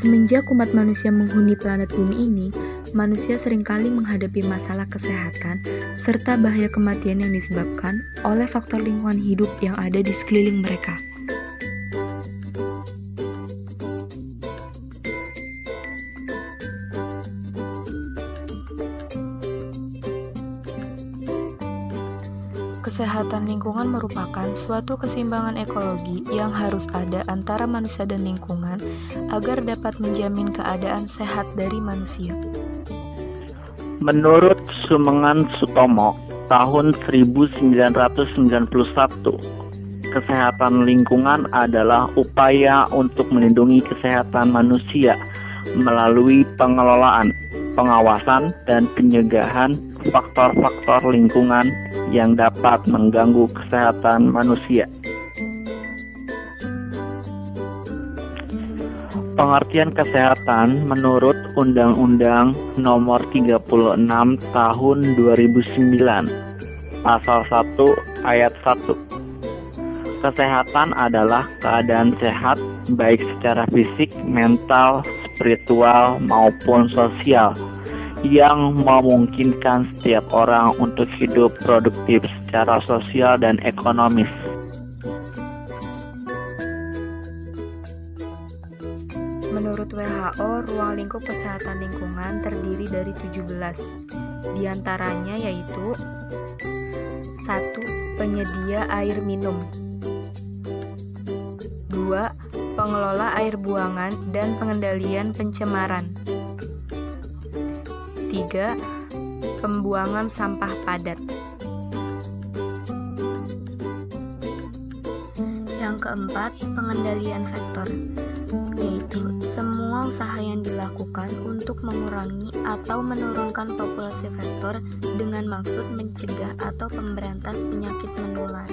Semenjak umat manusia menghuni planet bumi ini, manusia seringkali menghadapi masalah kesehatan serta bahaya kematian yang disebabkan oleh faktor lingkungan hidup yang ada di sekeliling mereka. Kesehatan lingkungan merupakan suatu keseimbangan ekologi yang harus ada antara manusia dan lingkungan agar dapat menjamin keadaan sehat dari manusia. Menurut Sumengan Sutomo, tahun 1991, kesehatan lingkungan adalah upaya untuk melindungi kesehatan manusia melalui pengelolaan, pengawasan, dan pencegahan faktor-faktor lingkungan yang dapat mengganggu kesehatan manusia. Pengertian kesehatan menurut Undang-Undang Nomor 36 Tahun 2009, Pasal 1 Ayat 1. Kesehatan adalah keadaan sehat baik secara fisik, mental, spiritual, maupun sosial yang memungkinkan setiap orang untuk hidup produktif secara sosial dan ekonomis. Menurut WHO, ruang lingkup kesehatan lingkungan terdiri dari 17. Di antaranya yaitu 1. Penyedia air minum, 2. Pengelola air buangan dan pengendalian pencemaran, 3. Pembuangan sampah padat. Yang keempat, pengendalian vektor, yaitu semua usaha yang dilakukan untuk mengurangi atau menurunkan populasi vektor dengan maksud mencegah atau memberantas penyakit menular.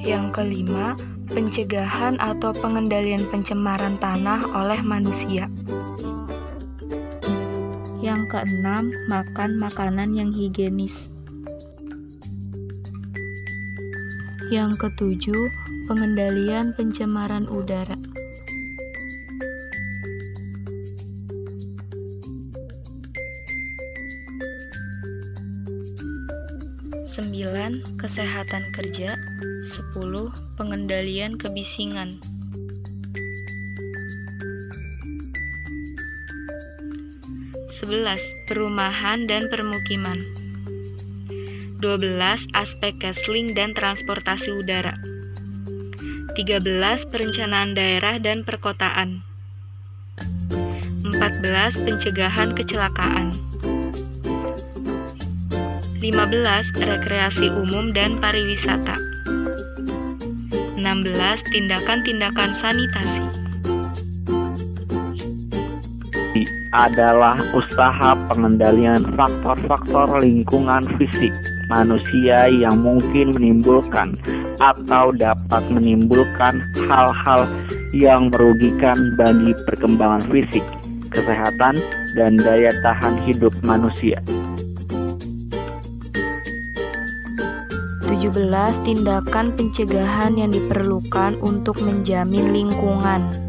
Yang kelima, pencegahan atau pengendalian pencemaran tanah oleh manusia. Yang keenam, makan makanan yang higienis. Yang ketujuh, pengendalian pencemaran udara. Sembilan, kesehatan kerja. 10, pengendalian kebisingan. 11, perumahan dan permukiman. 12, aspek casling dan transportasi udara. 13, perencanaan daerah dan perkotaan. 14, pencegahan kecelakaan. 15, rekreasi umum dan pariwisata. 16, tindakan-tindakan sanitasi. Adalah usaha pengendalian faktor-faktor lingkungan fisik manusia yang mungkin menimbulkan atau dapat menimbulkan hal-hal yang merugikan bagi perkembangan fisik, kesehatan, dan daya tahan hidup manusia. 17, tindakan pencegahan yang diperlukan untuk menjamin lingkungan.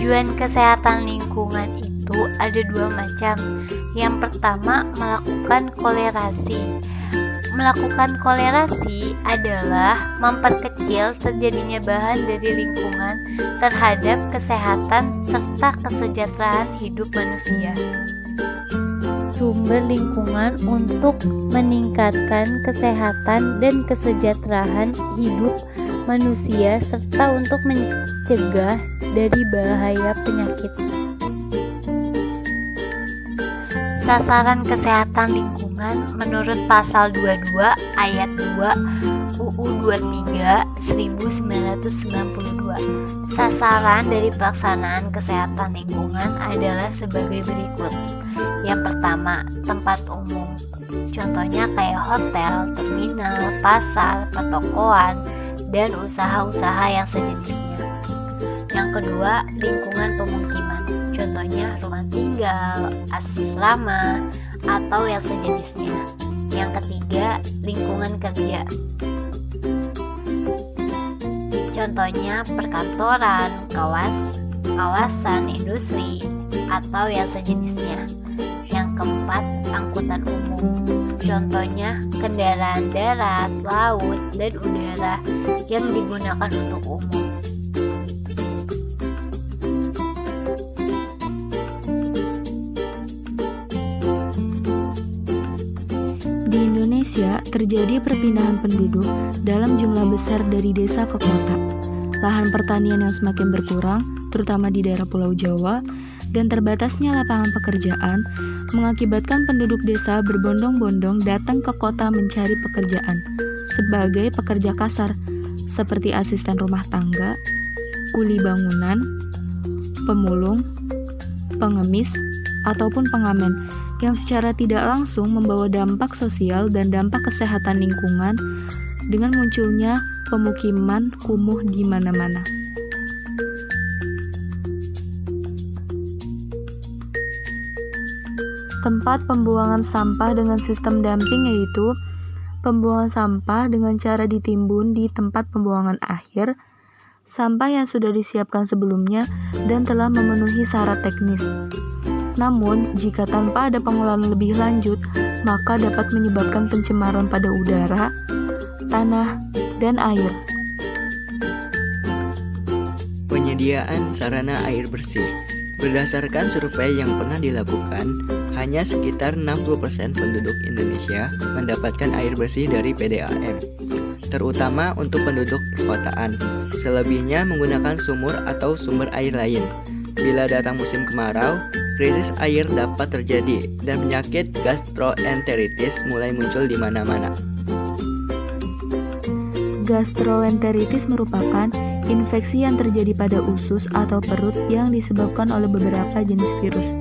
Tujuan kesehatan lingkungan itu ada dua macam. Yang pertama, melakukan kolerasi. Melakukan kolerasi adalah memperkecil terjadinya bahan dari lingkungan terhadap kesehatan serta kesejahteraan hidup manusia. Sumber lingkungan untuk meningkatkan kesehatan dan kesejahteraan hidup manusia serta untuk mencegah dari bahaya penyakit. Sasaran kesehatan lingkungan. lingkungan menurut pasal 22 ayat 2 UU 23 1992. Sasaran dari pelaksanaan kesehatan lingkungan adalah sebagai berikut. Yang pertama, tempat umum. Contohnya kayak hotel, terminal, pasar, pertokoan, dan usaha-usaha yang sejenisnya. Yang kedua, lingkungan pemukiman. Contohnya rumah tinggal, asrama, atau yang sejenisnya. Yang ketiga, lingkungan kerja. Contohnya perkantoran, kawasan industri, atau yang sejenisnya. Yang keempat, angkutan umum. Contohnya kendaraan darat, laut, dan udara yang digunakan untuk umum. Di Indonesia, terjadi perpindahan penduduk dalam jumlah besar dari desa ke kota. Lahan pertanian yang semakin berkurang, terutama di daerah Pulau Jawa, dan terbatasnya lapangan pekerjaan, mengakibatkan penduduk desa berbondong-bondong datang ke kota mencari pekerjaan sebagai pekerja kasar, seperti asisten rumah tangga, kuli bangunan, pemulung, pengemis, ataupun pengamen, yang secara tidak langsung membawa dampak sosial dan dampak kesehatan lingkungan dengan munculnya pemukiman kumuh di mana-mana. Tempat pembuangan sampah dengan sistem dumping yaitu pembuangan sampah dengan cara ditimbun di tempat pembuangan akhir, sampah yang sudah disiapkan sebelumnya dan telah memenuhi syarat teknis. Namun, jika tanpa ada pengolahan lebih lanjut, maka dapat menyebabkan pencemaran pada udara, tanah, dan air. Penyediaan sarana air bersih. Berdasarkan survei yang pernah dilakukan, hanya sekitar 60% penduduk Indonesia mendapatkan air bersih dari PDAM, terutama untuk penduduk perkotaan. Selebihnya menggunakan sumur atau sumber air lain. Bila datang musim kemarau, krisis air dapat terjadi dan penyakit gastroenteritis mulai muncul di mana-mana. Gastroenteritis merupakan infeksi yang terjadi pada usus atau perut yang disebabkan oleh beberapa jenis virus.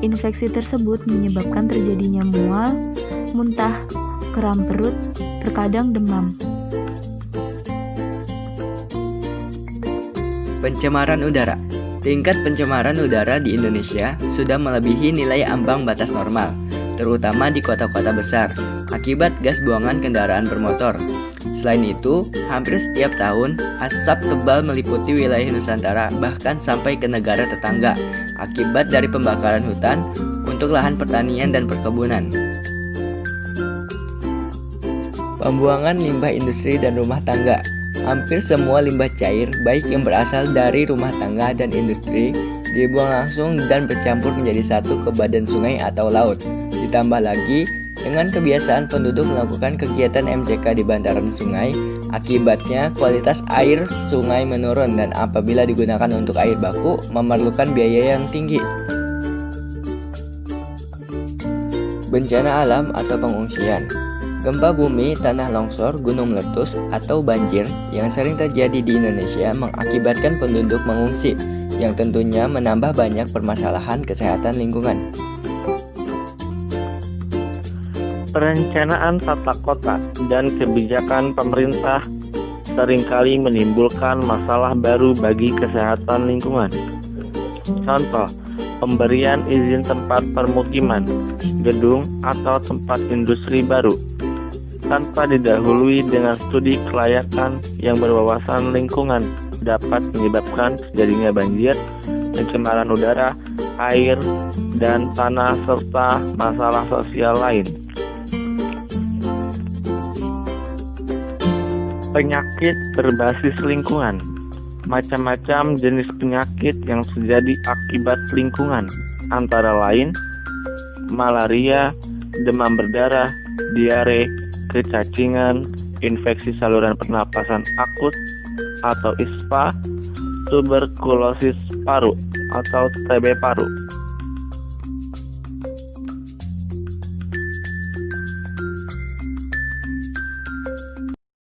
Infeksi tersebut menyebabkan terjadinya mual, muntah, kram perut, terkadang demam. Pencemaran udara. Tingkat pencemaran udara di Indonesia sudah melebihi nilai ambang batas normal, terutama di kota-kota besar, akibat gas buangan kendaraan bermotor. Selain itu, hampir setiap tahun, asap tebal meliputi wilayah Nusantara bahkan sampai ke negara tetangga, akibat dari pembakaran hutan untuk lahan pertanian dan perkebunan. Pembuangan limbah industri dan rumah tangga. Hampir semua limbah cair, baik yang berasal dari rumah tangga dan industri, dibuang langsung dan bercampur menjadi satu ke badan sungai atau laut. Ditambah lagi, dengan kebiasaan penduduk melakukan kegiatan MCK di bantaran sungai, akibatnya kualitas air sungai menurun dan apabila digunakan untuk air baku, memerlukan biaya yang tinggi. Bencana alam atau pengungsian. Gempa bumi, tanah longsor, gunung meletus, atau banjir yang sering terjadi di Indonesia mengakibatkan penduduk mengungsi, yang tentunya menambah banyak permasalahan kesehatan lingkungan. Perencanaan tata kota dan kebijakan pemerintah seringkali menimbulkan masalah baru bagi kesehatan lingkungan. Contoh, pemberian izin tempat permukiman, gedung, atau tempat industri baru tanpa didahului dengan studi kelayakan yang berwawasan lingkungan dapat menyebabkan terjadinya banjir, pencemaran udara, air, dan tanah serta masalah sosial lain. Penyakit berbasis lingkungan. Macam-macam jenis penyakit yang terjadi akibat lingkungan, antara lain malaria, demam berdarah, diare, kecacingan, infeksi saluran pernapasan akut atau ISPA, tuberkulosis paru atau TB paru,